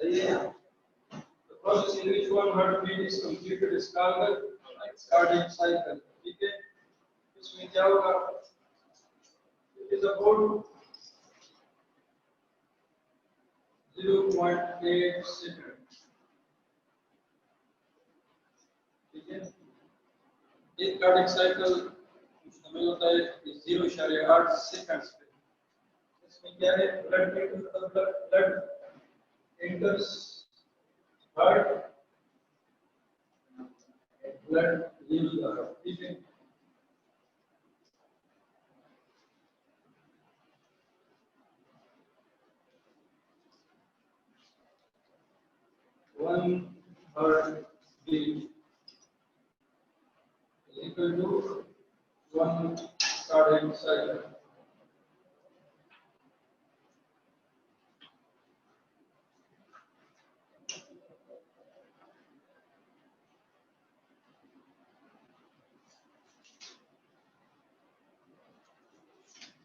सही है। The process in which one heartbeat is completed is called cardiac cycle. ठीक है, इसमें क्या होगा? It is about 0.8 second. ठीक है, एक कार्डियक साइकिल मुश्तमिल होता है 0.8 सेकंड्स पे। इसमें क्या है? Blood enters heart, blood leaves the heart. ठीक है, one heart beat is equal to one cardiac cycle.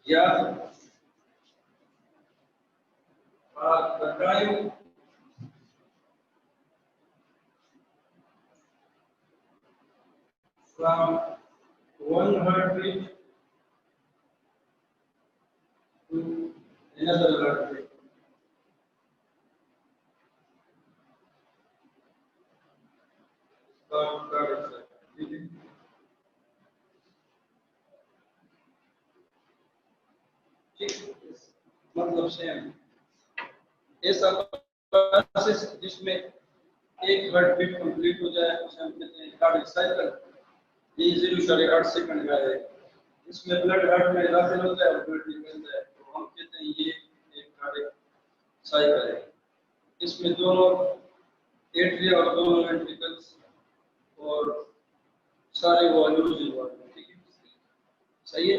Yeah, the time from one heartbeat to another heartbeat. Cardiac cycle. ठीक है, ठीक, मतलब सेम ऐसा प्रोसेस जिसमें एक हार्टबीट कंप्लीट हो जाए उसे हम कहते हैं कार्डियक साइकिल। ये 0.8 सेकंड का है। इसमें ब्लड हार्ट में दाखिल होता है और ब्लड निकलता है, तो हम कहते हैं ये एक कार्डियक साइकिल है। इसमें दोनों एट्रिया और दोनों वेंट्रिकल्स और सारे वॉल्यूम्स इन्वॉल्व हैं। ठीक है, सही है।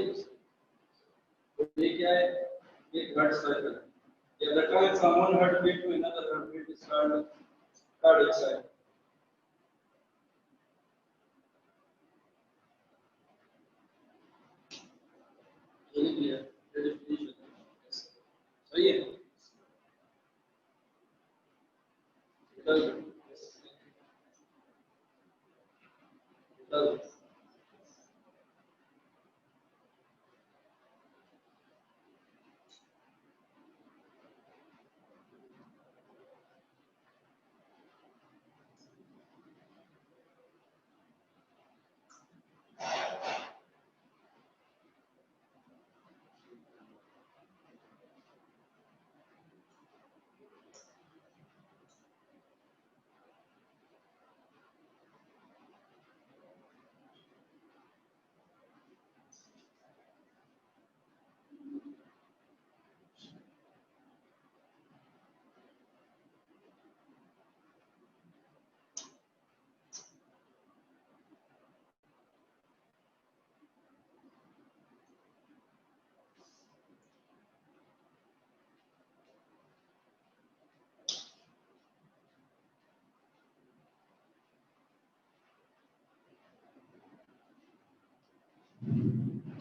तो ये क्या है? ये हार्ट साइकिल है। Yeah, the time from one heartbeat to another heartbeat is called cardiac cycle. ये definition है। सही है।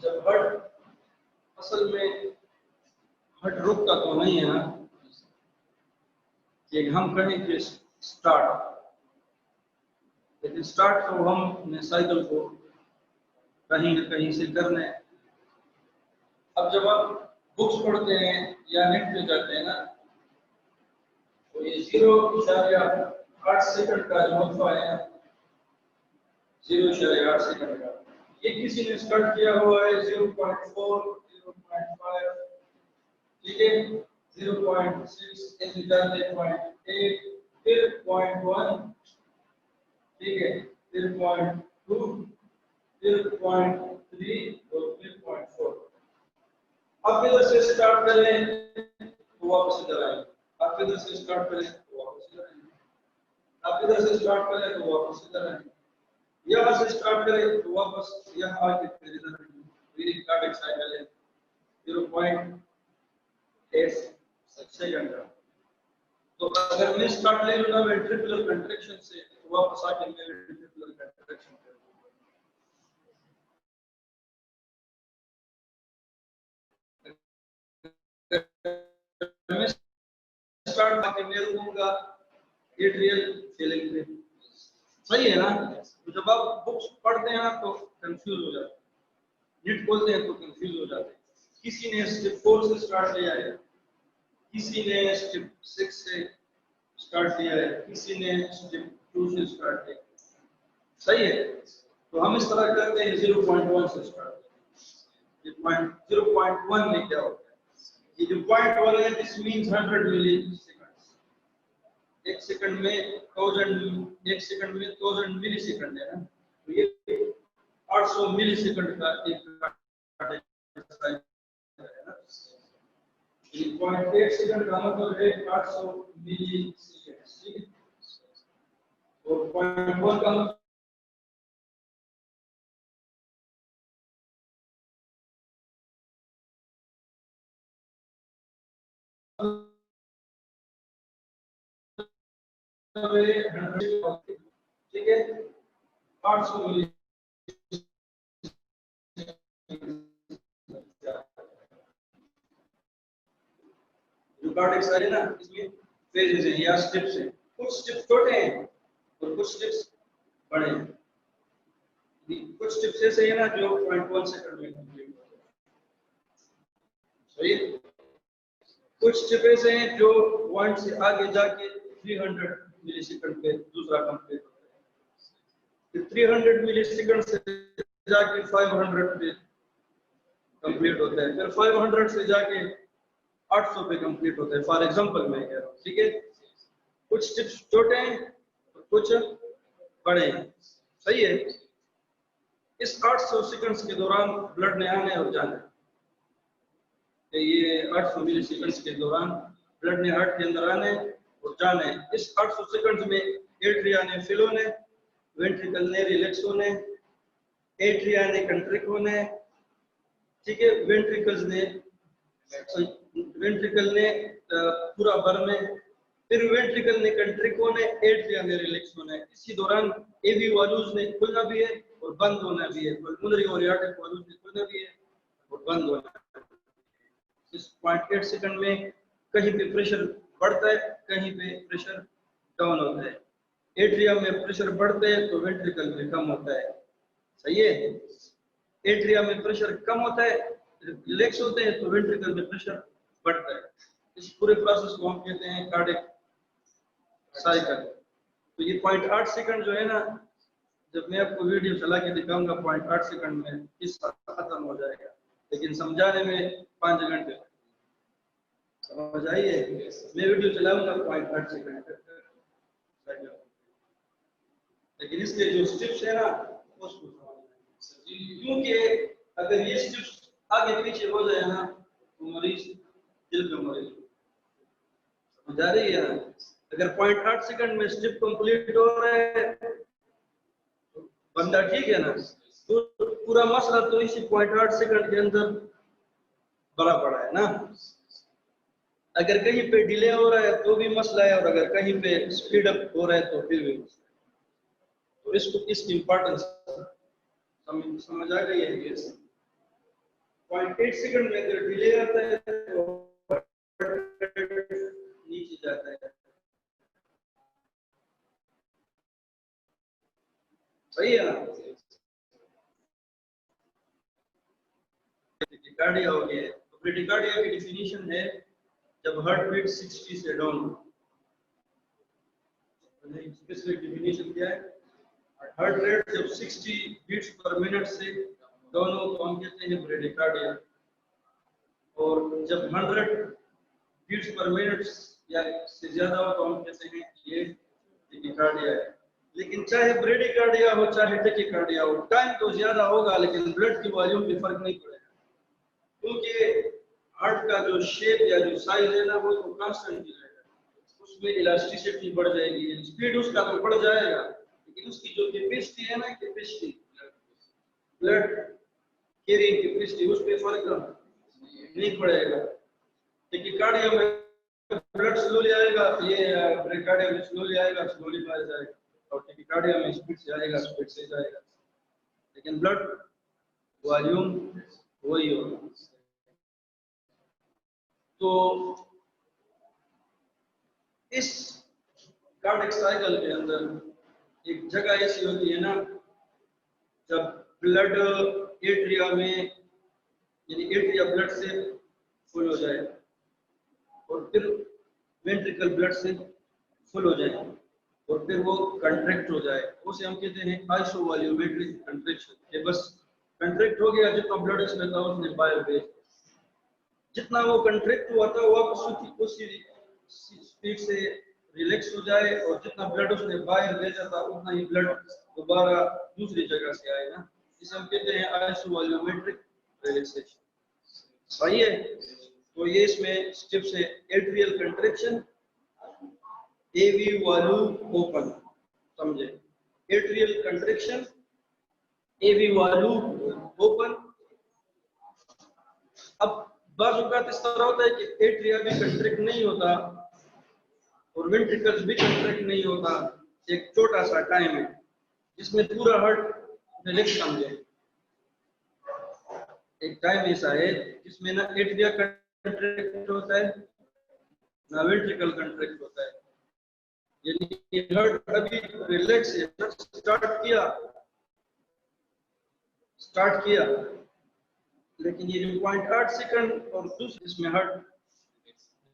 जब हट असल में हट रुकता तो नहीं है ना, कि हम करेंगे स्टार्ट, लेकिन स्टार्ट तो हम साइकिल को कहीं न कहीं से करना है। अब जब आप बुक्स पढ़ते हैं या नेट पे जाते हैं ना, तो ये 0.8 सेकंड का जो वक्फा है, 0.8 सेकंड का, ये किसी ने स्टार्ट किया हुआ है 0.4, 0.5, ठीक है, 0.6, ऐसे जाते 0.8, फिर 0.1, ठीक है, फिर 0.2, फिर 0.3 और फिर 0.4। आप इधर से स्टार्ट करें तो वापस इधर आएंगे, आप इधर से स्टार्ट करें तो वापस इधर आएंगे, आप इधर से स्टार्ट करें तो वापस इधर आएंगे, यहाँ से स्टार्ट करें तो वापस यहाँ आके फिर इधर आएंगे। मेरी कार्डियक साइकिल है 0.8 सेकंड का। तो अगर मैं स्टार्ट ले लूंगा वेंट्रिकुलर कंट्रैक्शन से, तो वापस आके मैं वेंट्रिकुलर कंट्रैक्शन स्टार्ट करके मैं रुकूंगा एट्रियल फीलिंग पे, सही है ना। तो जब आप बुक्स पढ़ते हैं ना तो कंफ्यूज हो जाते हैं, नीट बोलते हैं तो कंफ्यूज हो जाते हैं। किसी ने स्टेप 4 से स्टार्ट किया है, किसी ने स्टेप 6 से स्टार्ट किया है, किसी ने स्टेप 2 से स्टार्ट किया, सही है। तो हम इस तरह करते हैं 0.1 से स्टार्ट। ये 0.1 में क्या होता है, ये जो 0.1 है दिस मींस 100 मिली सेकंड्स। एक सेकंड में 1000, एक सेकंड में 1000 मिली सेकंड है ना, तो ये 800 मिली सेकंड का एक है ना। 0.8 सेकंड का मतलब है 800 मिली सेकंड, ठीक है। और 0.1 का मतलब ठीक है 800 मिली। जो कार्डिक साइड है ना इसमें फेजेस हैं या स्टेप्स हैं, कुछ स्टेप्स छोटे हैं और कुछ स्टेप्स बड़े हैं। कुछ स्टेप्स ऐसे हैं ना जो 0.1 सेकंड में कंप्लीट होते हैं, सही है। कुछ स्टेप ऐसे हैं जो 1 से आगे जाके 300 मिली सेकंड पे दूसरा कंप्लीट होता है, 300 मिली सेकंड से जाके 500 पे कंप्लीट होता है, फिर 500 से जाके 800 पे कंप्लीट होता है। फॉर एग्जांपल मैं कह रहा हूँ, ठीक है। कुछ स्टेप्स छोटे हैं और कुछ बड़े हैं, सही है। इस 800 सेकंड्स के दौरान ब्लड ने आने और जाना, ये 800 मिली सेकंड्स के दौरान ब्लड ने हार्ट के अंदर आने और जाने। इस 800 सेकंड्स में एट्रिया ने फिल होने, वेंट्रिकल ने रिलैक्स होने, एट्रिया ने कंट्रिक्ट होने, ठीक है। वेंट्रिकल ने पूरा भरने, फिर वेंट्रिकल ने कंट्रिक्ट होने, एट्रिया ने रिलैक्स होना है। इसी दौरान एवी वाल्व्स ने खुलना भी है और बंद होना भी है, पल्मोनरी और यार्डिक वाल्व्स ने खुलना भी है और बंद होना है। इस 0.8 सेकंड में कहीं पे प्रेशर बढ़ता है, कहीं पे प्रेशर डाउन होता है। एट्रिया में प्रेशर बढ़ता है तो वेंट्रिकल में कम होता है, सही है। एट्रिया में प्रेशर कम होता है, रिलैक्स होते हैं तो वेंट्रिकल में प्रेशर बढ़ता है। इस पूरे प्रोसेस को हम कहते हैं कार्डियक साइकिल। तो ये 0.8 सेकंड जो है ना, जब मैं आपको वीडियो चला के दिखाऊंगा 0.8 सेकंड में किस्सा खत्म हो जाएगा, लेकिन समझाने में 5 घंटे, समझ आइए। मैं वीडियो चलाऊंगा 0.8 सेकंड तक, लेकिन इसके जो स्टेप्स है ना उसको समझना, क्योंकि अगर ये स्टेप्स आगे पीछे हो जाए ना तो मरीज दिल का मरीज, समझ आ रही है ना। अगर 0.8 सेकंड में स्टेप कंप्लीट हो रहा है तो बंदा ठीक है ना, तो पूरा मसला तो इसी 0.8 सेकंड के अंदर भरा पड़ा है ना। अगर कहीं पे डिले हो रहा है तो भी मसला है, और अगर कहीं पे स्पीड अप हो रहा है तो फिर भी मसला है। तो इसको इसकी इंपॉर्टेंस समझ आ गई है। ये 0.8 सेकंड में अगर डिले आता है तो नीचे जाता है, सही है ना। ब्रेडिकार्डिया हो गया। तो ब्रेडिकार्डिया की डेफिनेशन है जब हार्ट बीट 60 से डाउन हो। स्पेसिफिक डेफिनेशन क्या है, हार्ट रेट जब 60 बीट्स पर मिनट से डाउन हो तो हम कहते हैं ब्रेडिकार्डिया, और जब 100 बीट्स पर मिनट या से ज्यादा हो तो हम कहते हैं ये टेकिकार्डिया है। लेकिन चाहे ब्रेडिकार्डिया हो चाहे टेकिकार्डिया हो, टाइम तो ज्यादा होगा लेकिन ब्लड की वॉल्यूम में फर्क नहीं पड़ेगा, क्योंकि हार्ट का जो शेप या जो साइज है ना वो तो कांस्टेंट ही रहेगा, उसमें इलास्टिसिटी बढ़ जाएगी, स्पीड उसका तो बढ़ जाएगा, लेकिन उसकी जो कैपेसिटी है ना, कैपेसिटी ब्लड कैरिंग कैपेसिटी, उस पे फर्क नहीं पड़ेगा। टेकिकार्डिया में ब्लड स्लोली आएगा, ये ब्रेडिकार्डिया में स्लोली आएगा, स्लोली बढ़ जाएगा, और टेकिकार्डिया में स्पीड से आएगा, स्पीड से जाएगा, लेकिन ब्लड वॉल्यूम वही होगा। तो इस कार्डियक साइकिल के अंदर एक जगह ऐसी होती है ना, जब ब्लड एट्रिया में, यानी एट्रिया ब्लड से फुल हो जाए और फिर वेंट्रिकल ब्लड से फुल हो जाए और फिर वो कंट्रैक्ट हो जाए, उसे हम कहते हैं आइसोवॉल्यूमेट्रिक कंट्रैक्शन। ये बस कंट्रैक्ट हो गया, जितना ब्लड इसमें था उसने बाहर भेज, जितना वो कंट्रैक्ट हुआ था वापस उसी स्पीड से रिलैक्स हो जाए, और जितना ब्लड उसने बाहर भेजा था उतना ही ब्लड दोबारा दूसरी जगह से आए ना, इसे हम कहते हैं आइसोवॉल्यूमेट्रिक रिलैक्सेशन। सही है। तो ये इसमें स्टेप्स है: एट्रियल कंट्रैक्शन, एवी वॉल्यूम ओपन, समझे? एट्रियल कंट्रैक्शन, एवी वॉल्यूम ओपन। अब बाज़ औक़ात इस तरह होता है कि एट्रिया भी कंट्रैक्ट नहीं होता और वेंट्रिकल्स भी कंट्रैक्ट नहीं होता। एक छोटा सा टाइम है जिसमें पूरा हार्ट रिलैक्स, समझे? एक टाइम ऐसा है जिसमें ना एट्रिया कंट्रैक्ट होता है ना वेंट्रिकल कंट्रैक्ट होता है, यानी हार्ट अभी रिलैक्स है, स्टार्ट किया, लेकिन ये जो 0.8 सेकंड और दूसरे इसमें हार्ट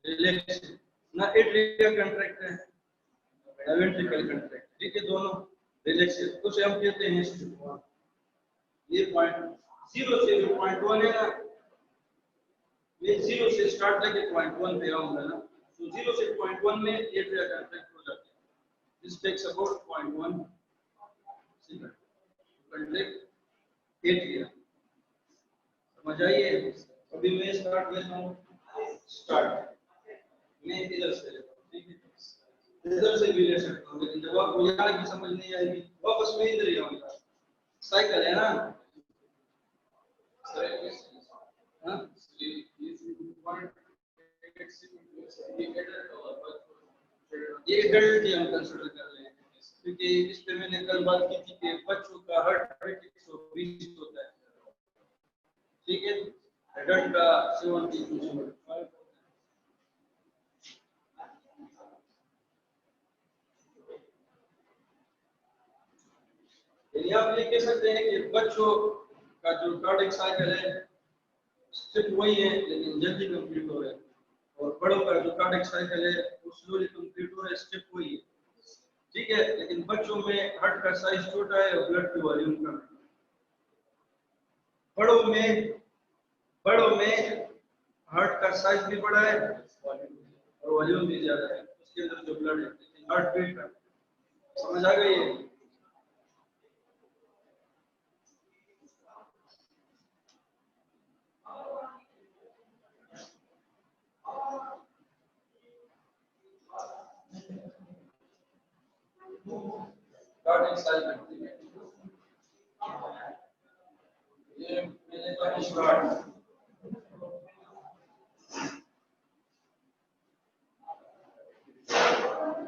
रिलैक्स है, ना एट्रिया कंट्रैक्ट है ना वेंट्रिकल कंट्रैक्ट, ठीक है, दोनों रिलैक्स है। तो हम कहते हैं ये 0 से 0.1 है ना, ये 0 से स्टार्ट करके 0.1 पे आऊंगा ना, तो 0 से 0.1 में एट्रिया कंट्रैक्ट हो जाता है। This takes about 0.1 second contract atria. समझ आइए? अभी मैं स्टार्ट करता हूँ, स्टार्ट मैं इधर से, ठीक है, इधर से भी ले सकता हूँ, लेकिन जब आपको यहाँ की समझ नहीं आएगी वापस मैं इधर ही आऊंगा। साइकिल है ना, हाँ, ये एडल्ट हम कंसीडर कर रहे हैं, क्योंकि इस पे मैंने कल बात की थी कि बच्चों का हार्ट रेट 120 होता है, ठीक है, एडल्ट का 70। आप ये कह सकते हैं कि बच्चों का जो कार्डियक साइकिल है सिर्फ वही है, लेकिन जल्दी कंप्लीट हो रहा है, और बड़ों का जो कार्डियक साइकिल है वो स्लोली कंप्लीट हो रहा है, स्टेप वही है, ठीक है, लेकिन बच्चों में हार्ट का साइज छोटा है और ब्लड की वॉल्यूम कम है। बड़ों में हार्ट का साइज भी बड़ा है और वॉल्यूम भी ज्यादा है, उसके अंदर जो ब्लड है, लेकिन हार्ट बीट का, समझ आ गई है? कार्डियक साइकिल ये मैंने तो start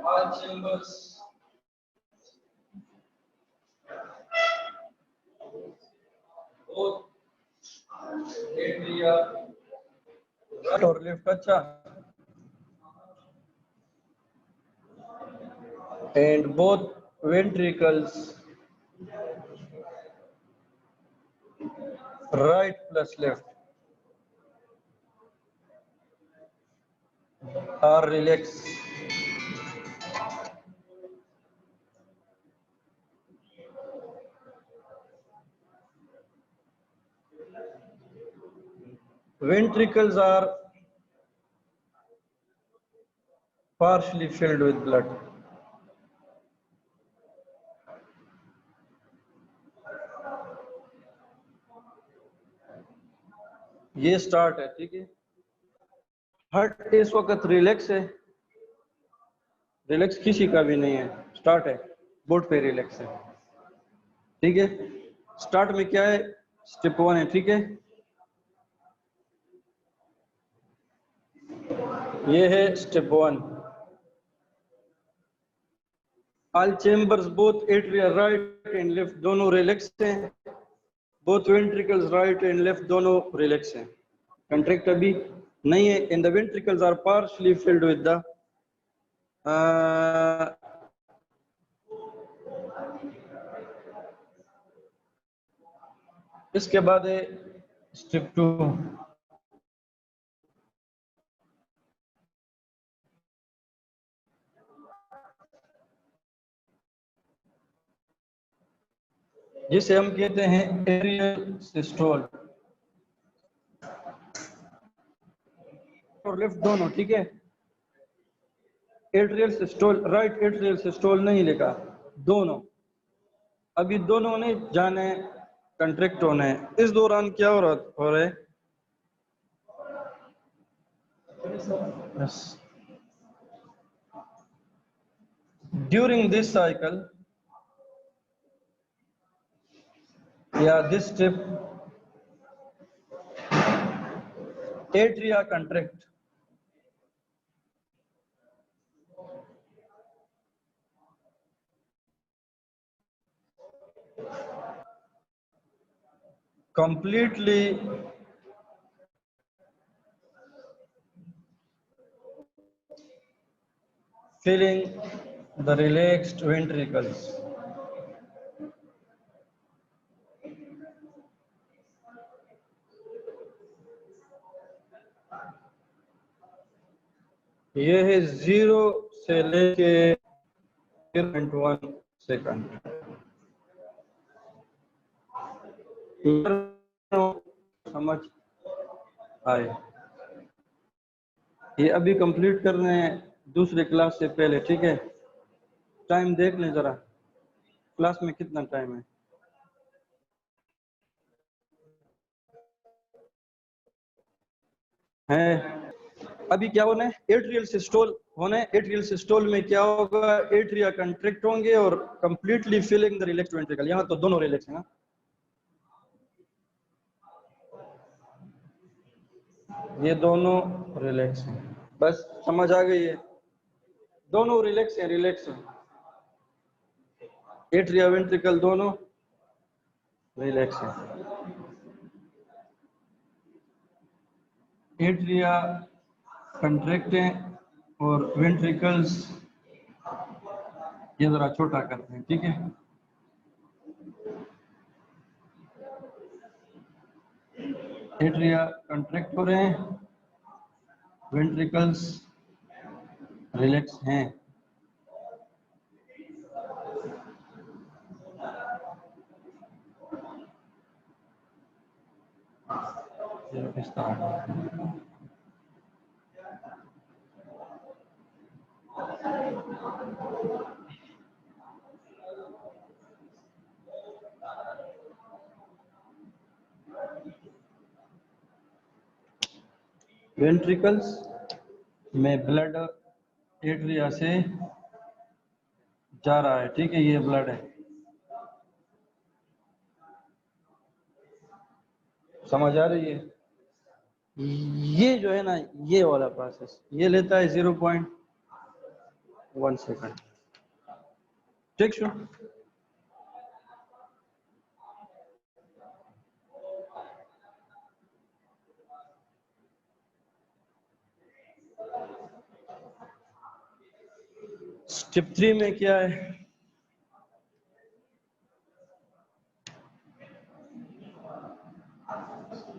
all chambers both atria right और लेफ्ट, अच्छा, and both ventricles right plus left are relaxed. Ventricles are partially filled with blood. ये स्टार्ट है, ठीक है, हार्ट इस वक्त रिलैक्स है, रिलैक्स किसी का भी नहीं है, स्टार्ट है, बोर्ड पे रिलैक्स है, ठीक है। स्टार्ट में क्या है, स्टेप 1 है, ठीक है, ये है step 1। All chambers both atria right and left दोनों रिलैक्स हैं, both ventricles right and left दोनों रिलैक्स हैं, कंट्रैक्ट अभी नहीं है, and the ventricles are partially filled with the इसके बाद है स्टेप 2। जिसे हम कहते हैं एट्रियल सिस्टोल और लेफ्ट दोनों, ठीक है। Atrial systole, right atrial systole नहीं लिखा, दोनों। अभी दोनों ने जाने कंट्रैक्ट होना है। इस दौरान क्या हो रहा है? Yes. During this cycle, this step, atria contract. Completely filling the relaxed ventricles. ये है 0 से लेके 0.1 सेकंड। समझ आए? ये अभी कंप्लीट कर रहे हैं दूसरे क्लास से पहले, ठीक है। टाइम देख लें जरा, क्लास में कितना टाइम है। अभी क्या होना है? एट्रियल सिस्टोल होना है। एट्रियल सिस्टोल में क्या होगा? एट्रिया कंट्रैक्ट होंगे और completely filling the relaxed ventricle. यहाँ तो दोनों रिलैक्स हैं ना, ये दोनों रिलैक्स हैं। बस समझ आ गई है? दोनों रिलैक्स हैं, रिलैक्स हैं। एट्रिया वेंट्रिकल दोनों रिलैक्स हैं। एट्रिया कंट्रैक्ट हैं और वेंट्रिकल्स ये जरा छोटा करते हैं, ठीक है। एट्रिया कंट्रैक्ट हो रहे हैं, वेंट्रिकल्स रिलैक्स हैं। इस तरह वेंट्रिकल्स में ब्लड एट्रिया से जा रहा है, ठीक है। ये ब्लड है, समझ आ रही है? ये जो है ना, ये वाला प्रोसेस ये लेता है 0.1 सेकंड, ठीक शो। स्टेप 3 में क्या है?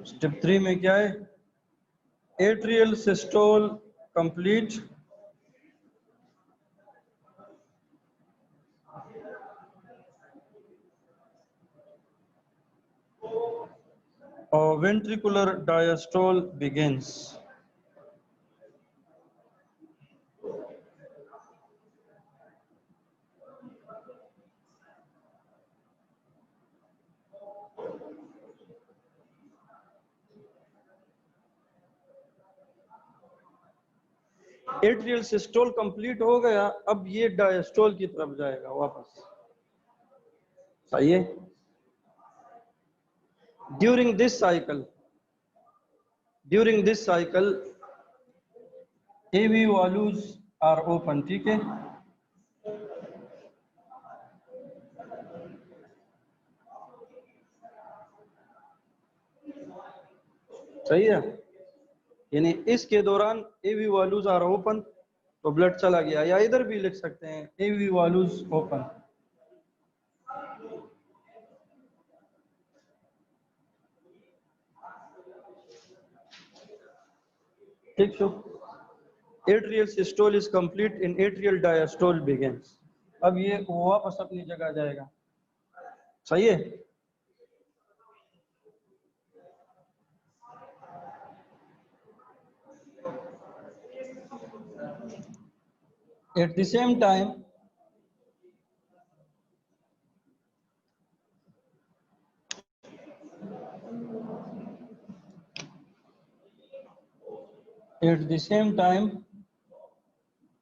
स्टेप 3 में क्या है? एट्रियल सिस्टोल कंप्लीट और ventricular diastole begins. Atrial systole complete हो गया, अब ये डायस्टोल की तरफ जाएगा वापस, सही है। During this cycle AV valves are open, ठीक है। सही है, यानी इसके दौरान AV वॉल्यूज आर ओपन तो ब्लड चला गया, या इधर भी लिख सकते हैं एवी वॉल्यूज ओपन। ठीक है, atrial systole is complete in atrial diastole begins. अब ये वापस अपनी जगह जाएगा, सही है। At the same time,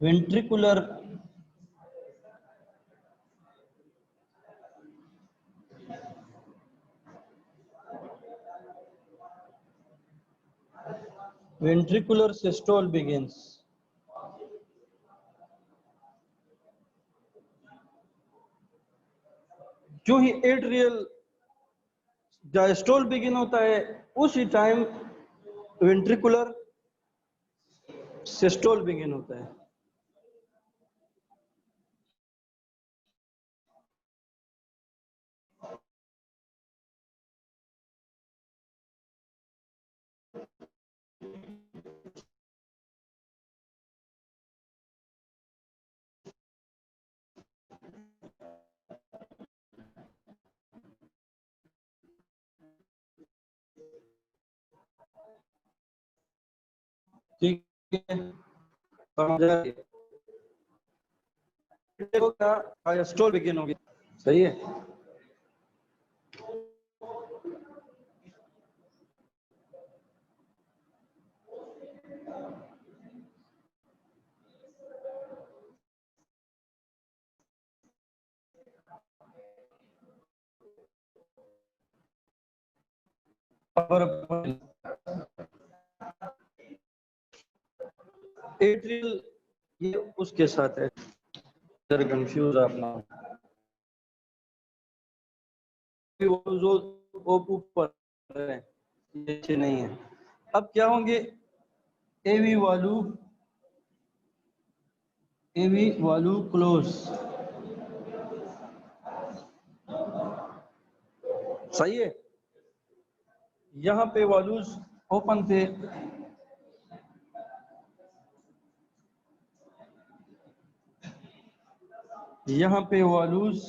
ventricular systole begins. जो ही एट्रियल डायस्टोल बिगिन होता है उसी टाइम वेंट्रिकुलर सिस्टोल बिगिन होता है। ठीक है, समझ आ रही है? डायस्टोल बिगिन होगी, सही है। एट्रियल ये उसके साथ है, जरा कंफ्यूज अपना जो ऊपर है, ये नहीं है। अब क्या होंगे, एवी वालू क्लोज, सही है। यहाँ पे वॉल्यूज ओपन थे, यहाँ पे वॉल्यूज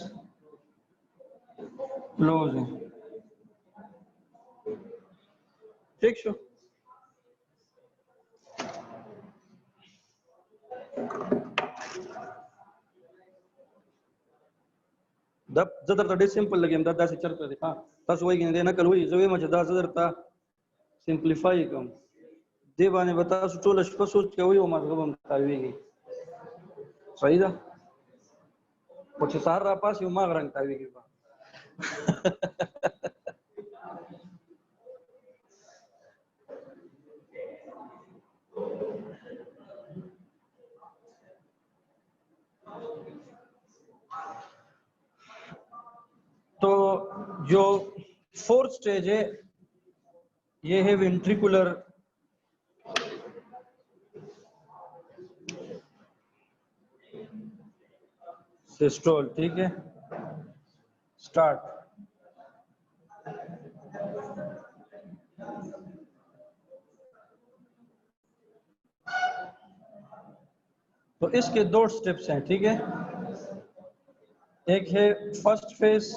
क्लोज हैं, ठीक है। जदर तडे सिंपल लगे हम दादा से चलते थे। हाँ बस वही गिन देना कल वही जो मुझे 10,000 था सिंपलीफाई कम देवा ने बता सोच को सोच के वही हमारे को हम तावीगी सही था कुछ सारा पास यू माग रंग तावीगी तो जो फोर्थ स्टेज है ये है वेंट्रिकुलर सिस्टोल, ठीक है। स्टार्ट। तो इसके दो स्टेप्स हैं, ठीक है। एक है फर्स्ट फेज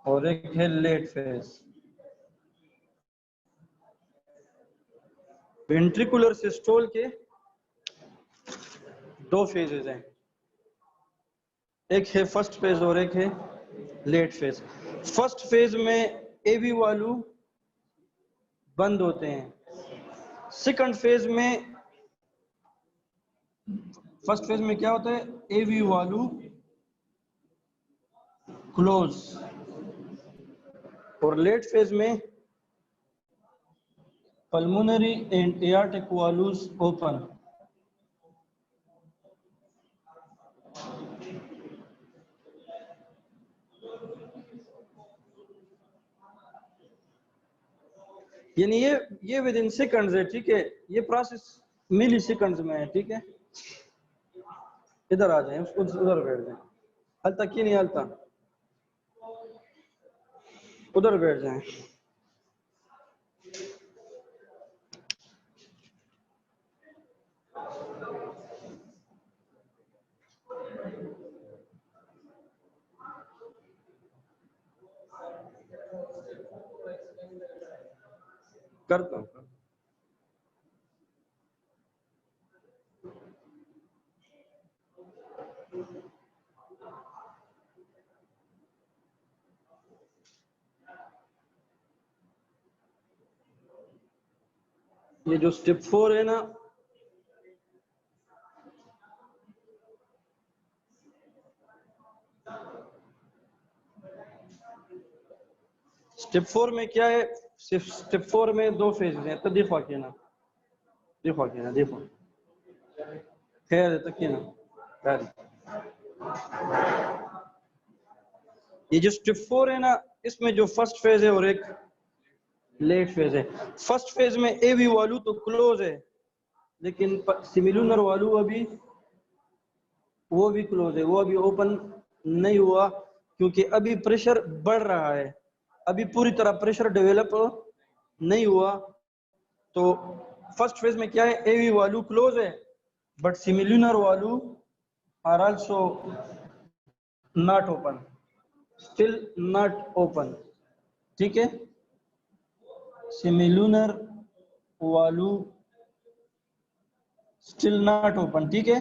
और एक है लेट फेज। वेंट्रिकुलर सिस्टोल के दो फेजेस हैं, एक है फर्स्ट फेज और एक है लेट फेज। फर्स्ट फेज में एवी वालू बंद होते हैं। सेकंड फेज में फर्स्ट फेज में क्या होता है, एवी वालू क्लोज, और लेट फेज में pulmonary and aortic Waluj open. यानी ये विद इन सेकंड्स है, ठीक है। ये प्रोसेस मिली सेकंड्स में है, ठीक है। इधर आ जाए, उधर बैठ जाए। हलता क्यों नहीं हलता, उधर बैठ जाए। करता हूँ। ये जो स्टेप 4 है ना, स्टेप 4 में क्या है, स्टेप 4 में 2 फेजेस हैं। तो देखो क्या ना, देखो क्या ना, देखो खैर तक ना खैर। ये जो स्टेप 4 है ना, इसमें जो फर्स्ट फेज है और एक लेट फेज है। फर्स्ट फेज में एवी वालू तो क्लोज है, लेकिन सिमिलुनर वालू अभी वो भी क्लोज है, वो अभी ओपन नहीं हुआ, क्योंकि अभी प्रेशर बढ़ रहा है, अभी पूरी तरह प्रेशर डेवलप नहीं हुआ। तो फर्स्ट फेज में क्या है, एवी वालू क्लोज है, but semilunar valve are also not open, still not open, ठीक है। Semilunar valve still not open, ठीक है,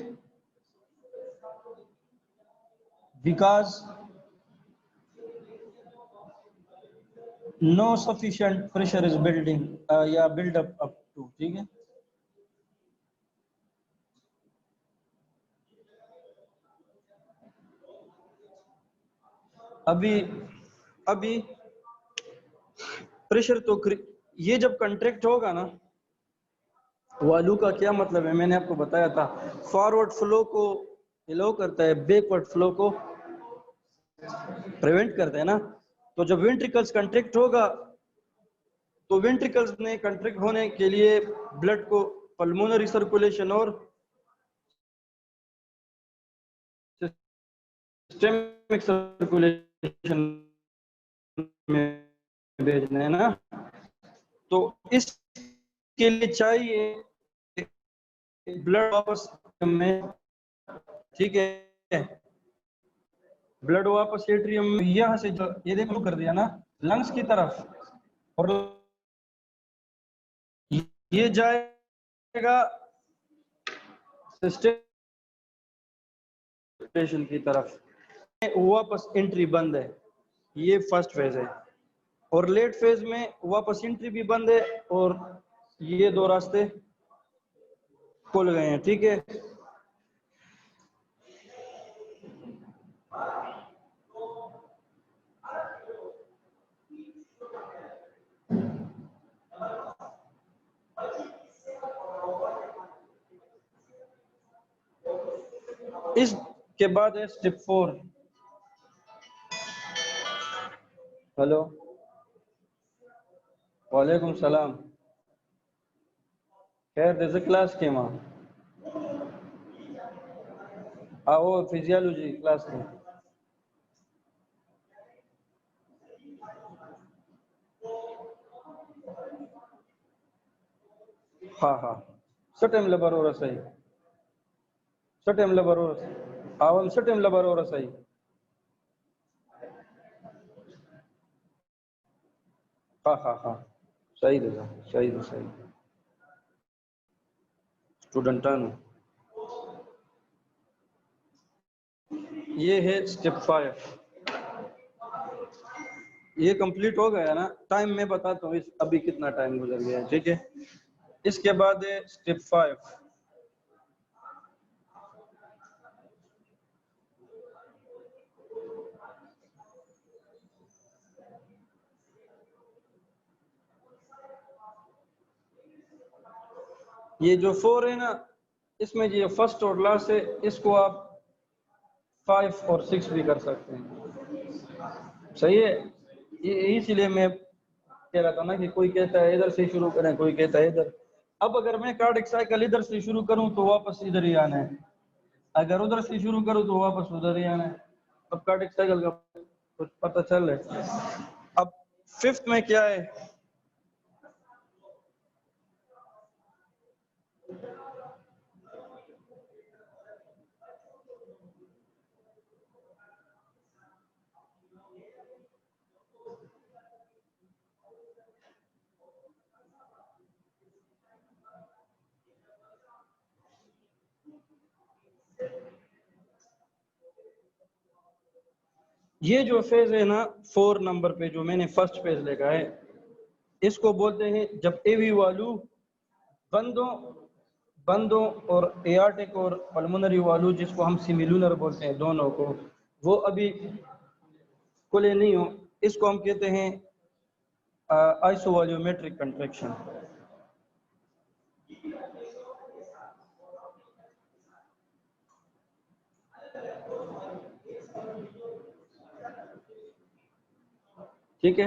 because no sufficient pressure is building या बिल्ड अप टू, ठीक है। अभी प्रेशर तो ये जब कंट्रैक्ट होगा ना, वालू का क्या मतलब है, मैंने आपको बताया था, फॉरवर्ड फ्लो को अलाउ करता है, बैकवर्ड फ्लो को प्रिवेंट करता है ना। तो जब वेंट्रिकल्स कंट्रैक्ट होगा, तो वेंट्रिकल्स ने कंट्रैक्ट होने के लिए ब्लड को पल्मोनरी सर्कुलेशन और सिस्टेमिक सर्कुलेशन में भेजना है ना। तो इसके लिए चाहिए ब्लड वापस में, ठीक है, ब्लड वापस एट्रियम में यहाँ से ये देखो कर दिया ना लंग्स की तरफ, और ये जाएगा सिस्टेम की तरफ, वापस एंट्री बंद है। ये फर्स्ट फेज है। और लेट फेज में वापस एंट्री भी बंद है और ये दो रास्ते खुल गए हैं, ठीक है। इसके बाद है स्टेप 4। हेलो, वालेकुम सलाम, खैर जैसे क्लास के मां आओ, फिजियोलॉजी क्लास में। हाँ हाँ, सटेम लबर और सही, सटेम लबर और आवन सटेम लबर और सही। हाँ हाँ हाँ, सही देगा, सही दे, सही स्टूडेंट। ये है स्टेप 5, ये कंप्लीट हो गया ना। टाइम में बताता हूँ अभी कितना टाइम गुजर गया है, ठीक है। इसके बाद है स्टेप 5। ये जो 4 है ना, इसमें ये फर्स्ट और लास्ट है, इसको आप 5 और 6 भी कर सकते हैं, सही है। ये इसीलिए मैं कह रहा था ना कि कोई कहता है इधर से शुरू करें, कोई कहता है इधर, अब अगर मैं कार्डिक साइकिल इधर से शुरू करूं तो वापस इधर ही आना है, अगर उधर से शुरू करूं तो वापस उधर ही आना है। अब कार्डिक साइकिल का कुछ पता चल रहा है। अब फिफ्थ में क्या है, ये जो फेज है ना 4 नंबर पे जो मैंने फर्स्ट फेज लिखा है, इसको बोलते हैं जब एवी वालू बंदों बंदों और एआर्टिक और पल्मोनरी वालू, जिसको हम सिमिलुनर बोलते हैं दोनों को, वो अभी खुले नहीं हो, इसको हम कहते हैं आइसोवॉल्यूमेट्रिक कंट्रैक्शन। ठीक है,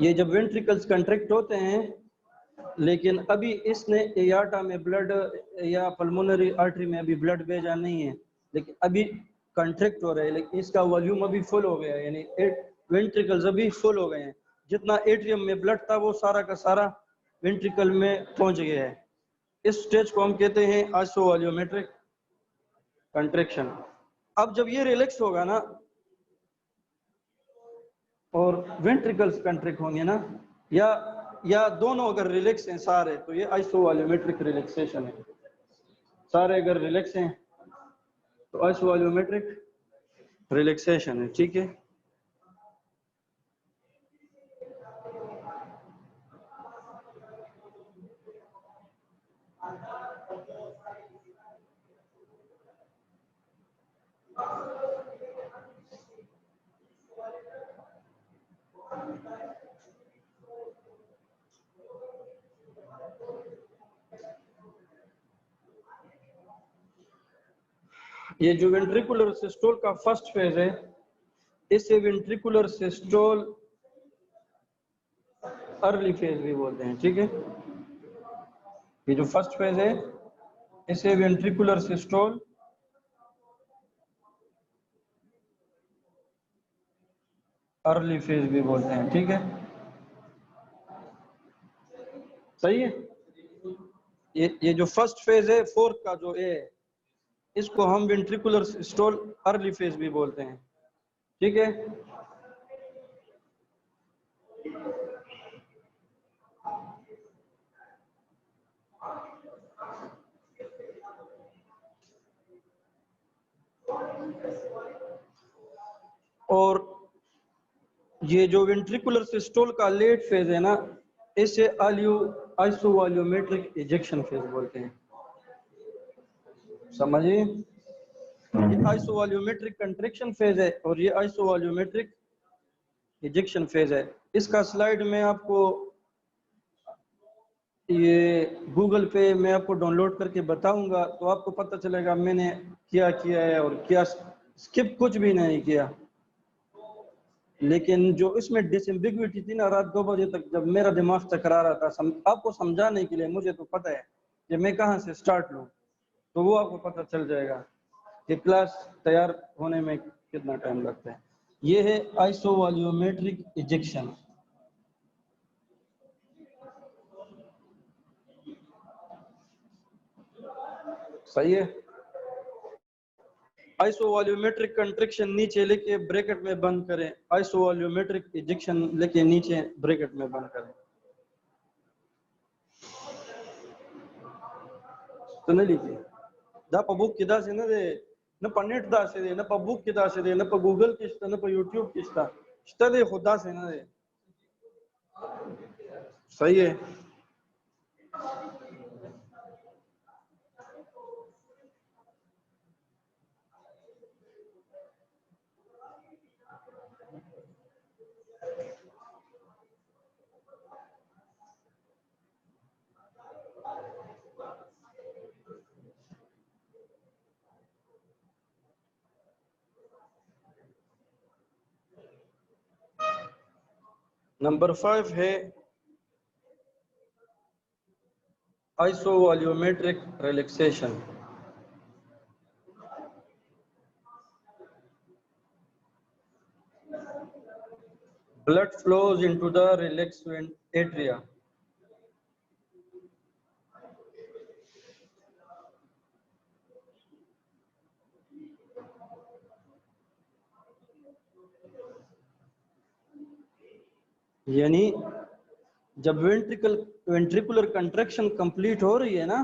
ये जब वेंट्रिकल्स कंट्रैक्ट होते हैं, लेकिन अभी इसने एआर्टा में ब्लड या पल्मोनरी आर्टरी में अभी ब्लड भेजा नहीं है, लेकिन अभी कंट्रैक्ट हो रहा है, लेकिन इसका वॉल्यूम अभी फुल हो गया है, यानी वेंट्रिकल्स अभी फुल हो गए हैं, जितना एट्रियम में ब्लड था वो सारा का सारा वेंट्रिकल में पहुंच गया है। इस स्टेज को हम कहते हैं आइसोवॉल्यूमेट्रिक कंट्रैक्शन। अब जब ये रिलैक्स होगा ना और वेंट्रिकल्स कंट्रैक्ट होंगे ना, या दोनों अगर रिलैक्स हैं सारे, तो ये आइसोवॉल्यूमेट्रिक रिलैक्सेशन है। सारे अगर रिलैक्स हैं तो आइसोवॉल्यूमेट्रिक रिलैक्सेशन है। ठीक है, ये जो वेंट्रिकुलर सिस्टोल का फर्स्ट फेज है, इसे वेंट्रिकुलर सिस्टोल अर्ली फेज भी बोलते हैं। ठीक है, ये जो फर्स्ट फेज है इसे वेंट्रिकुलर सिस्टोल अर्ली फेज भी बोलते हैं। ठीक है, सही है। ये जो फर्स्ट फेज है फोर्थ का जो है, इसको हम वेंट्रिकुलर सिस्टोल अर्ली फेज भी बोलते हैं। ठीक है, और ये जो वेंट्रिकुलर सिस्टोल का लेट फेज है ना, इसे आइसोवॉल्यूमेट्रिक इजेक्शन फेज बोलते हैं। समझिए, ये आइसोवॉल्यूमेट्रिक कंट्रैक्शन फेज है और ये आइसोवॉल्यूमेट्रिक इजेक्शन फेज है। इसका स्लाइड में आपको ये गूगल पे मैं आपको डाउनलोड करके बताऊंगा, तो आपको पता चलेगा मैंने क्या किया है और क्या स्किप कुछ भी नहीं किया। लेकिन जो इसमें डिसएम्बिग्युइटी थी ना, रात 2 बजे तक जब मेरा दिमाग चकरा रहा था, आपको समझाने के लिए, मुझे तो पता है कि मैं कहाँ से स्टार्ट लूँ, तो वो आपको पता चल जाएगा कि क्लास तैयार होने में कितना टाइम लगता है। ये है आइसोवॉल्यूमेट्रिक इजेक्शन। सही है, आइसोवॉल्यूमेट्रिक कंट्रैक्शन नीचे लेके ब्रैकेट में बंद करें, आइसोवॉल्यूमेट्रिक इजेक्शन लेके नीचे ब्रैकेट में बंद करें। तो नहीं लीजिए da pa book kida se na de na pa net da se de na pa book kida se de na pa google kista na pa youtube kista shta de khuda se na de। सही है, number 5 है Isovolumetric relaxation. Blood flows into the relaxed atria. यानी जब ventricular contraction complete हो रही है ना,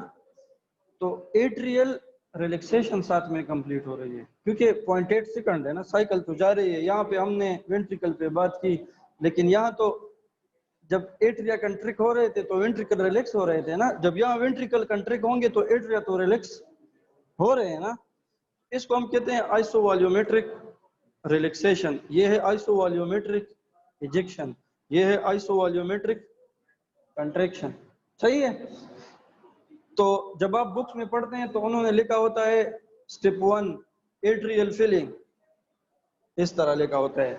तो एट्रियल रिलैक्सेशन साथ में कंप्लीट हो रही है, क्योंकि 0.8 सेकंड है ना, साइकिल तो जा रही है। यहाँ पे हमने वेंट्रिकल पे बात की, लेकिन यहाँ तो जब एट्रिया कंट्रिक हो रहे थे तो वेंट्रिकल रिलैक्स हो रहे थे ना। जब यहाँ वेंट्रिकल कंट्रिक होंगे तो एट्रिया तो रिलैक्स हो रहे हैं ना। इसको हम कहते हैं आइसोवॉल्यूमेट्रिक रिलैक्सेशन। ये है आइसोवॉल्यूमेट्रिक इजेक्शन, ये है आइसोवॉल्यूमेट्रिक कंट्रैक्शन। सही है। तो जब आप बुक्स में पढ़ते हैं तो उन्होंने लिखा होता है स्टेप 1 एट्रियल फिलिंग, इस तरह लिखा होता है।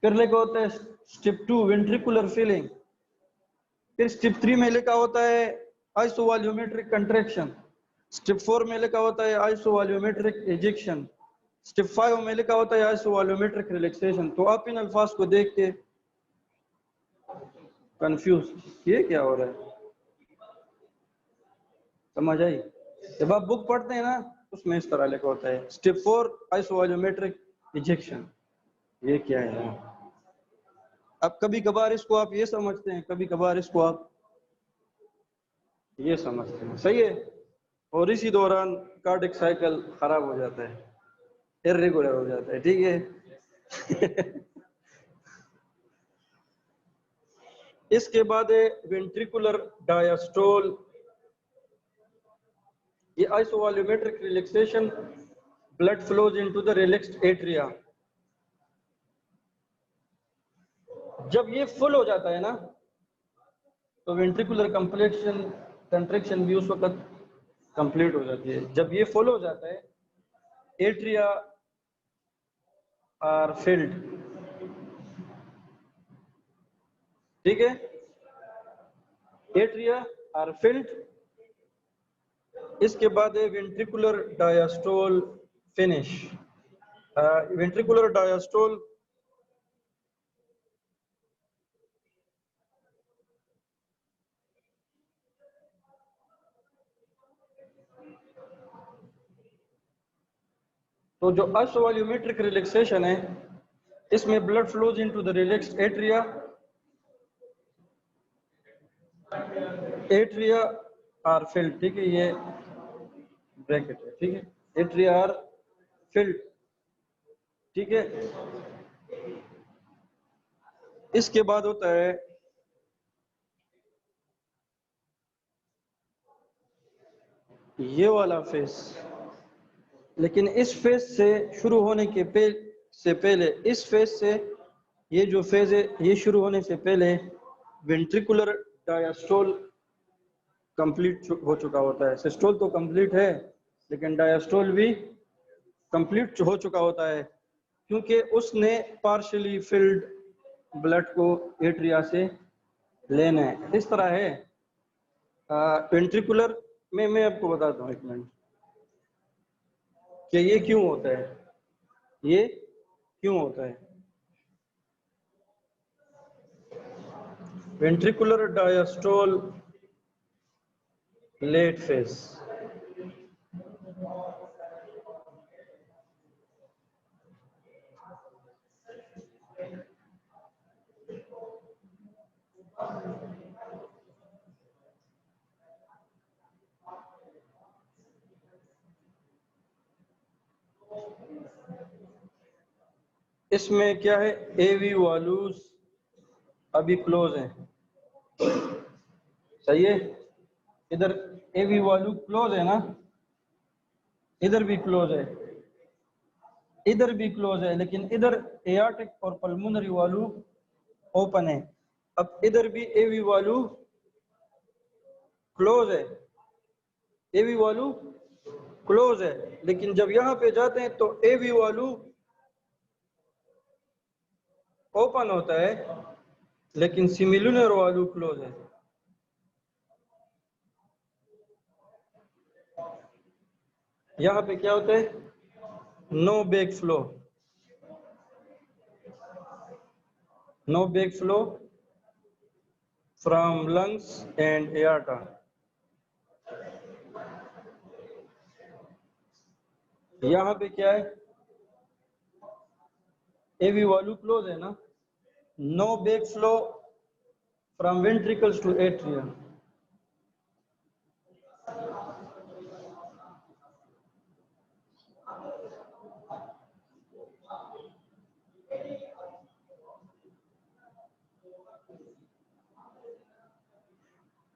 फिर लिखा होता है स्टेप 2 वेंट्रिकुलर फिलिंग। फिर स्टेप 3 में लिखा होता है आइसोवॉल्यूमेट्रिक कंट्रैक्शन। स्टेप 4 में लिखा होता है आइसोवॉल्यूमेट्रिक इजेक्शन। स्टेप 5 में लिखा होता है आइसोवॉल्यूमेट्रिक रिलैक्सेशन। तो आप इन अल्फाज को देख के कंफ्यूज, ये क्या हो रहा है, समझ आई? जब आप बुक पढ़ते हैं ना उसमें इस तरह लिखा होता है स्टेप 4 आइसोवॉल्यूमेट्रिक इजेक्शन। ये क्या है? अब कभी कभार इसको आप ये समझते हैं, कभी कभार इसको आप ये समझते हैं। सही है। और इसी दौरान कार्डिक साइकिल खराब हो जाता है, इर्रेगुलर हो जाता है। ठीक है। इसके बाद है वेंट्रिकुलर डायस्टोल। ये isovolumetric relaxation, blood flows into the relaxed atria. जब ये फुल हो जाता है ना तो वेंट्रिकुलर कंट्रैक्शन भी उस वक्त कंप्लीट हो जाती है। जब ये फुल हो जाता है, एट्रिया आर फिल्ड। ठीक है, एट्रिया आर फिल्ड। इसके बाद है ventricular diastole finish. Ventricular diastole तो जो आइसोवॉल्यूमेट्रिक रिलैक्सेशन है, इसमें blood flows into the relaxed atria, atria are filled. ठीक है, ये ब्रैकेट है। ठीक है, एट्रिया आर फिल्ड। ठीक है, इसके बाद होता है ये वाला फेस। लेकिन इस फेज से शुरू होने के से पहले, इस फेज से, ये जो फेज है ये शुरू होने से पहले वेंट्रिकुलर डायस्टोल कंप्लीट हो चुका होता है। सिस्टोल तो कंप्लीट है, लेकिन डायस्टोल भी कंप्लीट हो चुका होता है, क्योंकि उसने पार्शियली फिल्ड ब्लड को एट्रिया से लेना है। इस तरह है वेंट्रिकुलर में। मैं आपको बताता हूँ एक मिनट कि ये क्यों होता है, ये क्यों होता है। Ventricular diastole late phase. इसमें क्या है, एवी वॉल्यूज अभी क्लोज है। सही है, इधर एवी वॉल्यू क्लोज है ना, इधर भी क्लोज है, इधर भी क्लोज है, लेकिन इधर एआर्टिक और पल्मोनरी वॉल्यू ओपन है। अब इधर भी एवी वॉल्यू क्लोज है, एवी वॉल्यू क्लोज है, लेकिन जब यहां पे जाते हैं तो एवी वॉल्यू ओपन होता है, लेकिन सिमिलुनर वॉल्यू क्लोज है। यहाँ पे क्या होता है, no back flow, no back flow from lungs and aorta. यहाँ पे क्या है, एवी वॉल्यू क्लोज है ना, no back flow from ventricles to atria.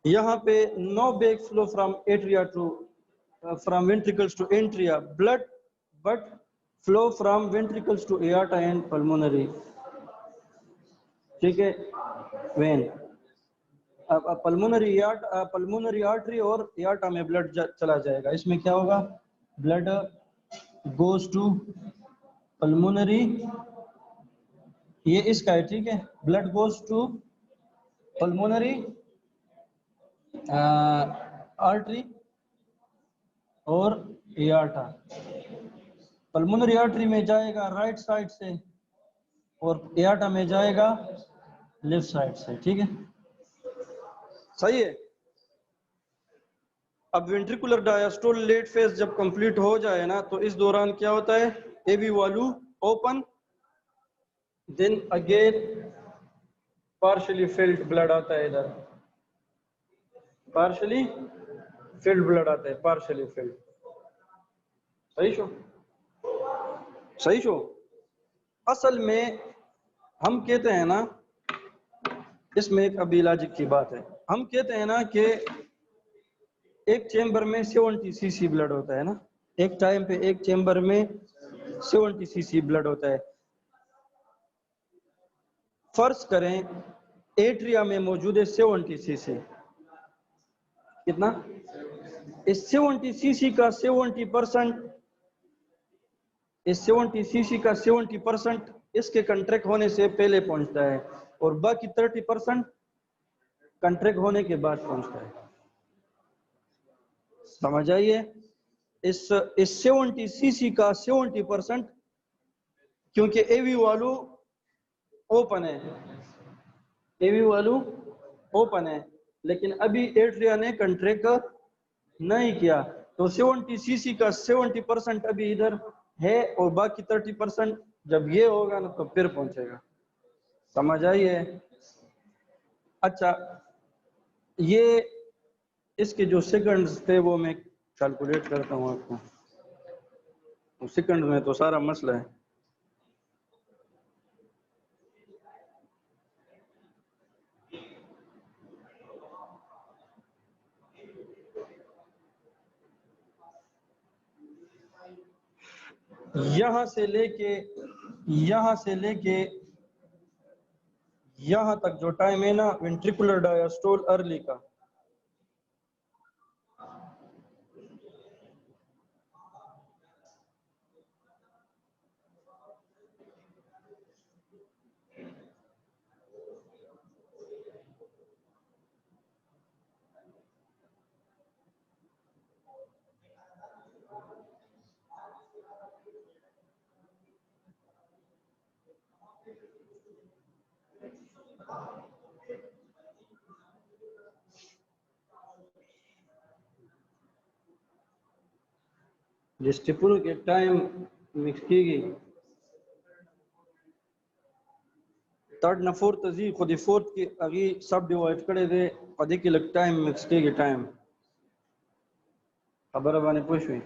यहाँ पे no back flow from atria to from ventricles to atria, blood but flow from ventricles to aorta and pulmonary. ठीक है, वेन पल्मोनरी आर्टरी और एआर्टा में blood चला जाएगा। इसमें क्या होगा, ब्लड गोज टू पल्मोनरी, ये इसका है, ठीक है, blood goes to pulmonary artery और एआर्टा। पल्मोनरी आर्टरी में जाएगा राइट साइड से और एआर्टा में जाएगा लेफ्ट साइड से। ठीक है, सही है। अब वेंट्रिकुलर डायस्टोल लेट फेज जब कंप्लीट हो जाए ना, तो इस दौरान क्या होता है, AV valve open, then again partially filled blood आता है, इधर पार्शियली फिल्ड ब्लड आता है, पार्शियली फिल्ड। सही शो, सही शो। असल में हम कहते हैं ना, इसमें एक अभी लॉजिक की बात है, हम कहते हैं ना कि एक चेंबर में 70 सीसी ब्लड होता है ना, एक टाइम पे एक चेंबर में 70 सीसी ब्लड होता है। फर्ज करें एट्रिया में मौजूद है 70 सीसी, कितना, इस 70 सीसी का 70%, इस 70 सीसी का 70% इसके कंट्रैक्ट होने से पहले पहुंचता है और बाकी 30% कंट्रैक्ट होने के बाद पहुंचता है। समझ आइए, इस 70 सीसी का 70%, क्योंकि एवी वालू ओपन है, एवी वालू ओपन है, लेकिन अभी एट्रिया ने कंट्रैक्ट नहीं किया, तो 70 सीसी का 70% अभी इधर है और बाकी 30% जब ये होगा ना तो फिर पहुंचेगा। समझ आइए। अच्छा, ये इसके जो सेकंड्स थे वो मैं कैलकुलेट करता हूँ आपको, सेकंड में तो सारा मसला है। यहां से लेके यहां तक जो टाइम है ना वेंट्रिकुलर डायस्टोल अर्ली का, जिस टिप्पणी के टाइम मिक्स की गई थर्ड न फोर्थ जी खुद फोर्थ की अगी सब डिवाइड करे दे कदी के लग टाइम मिक्स की गई टाइम खबर बाने पूछ हुई।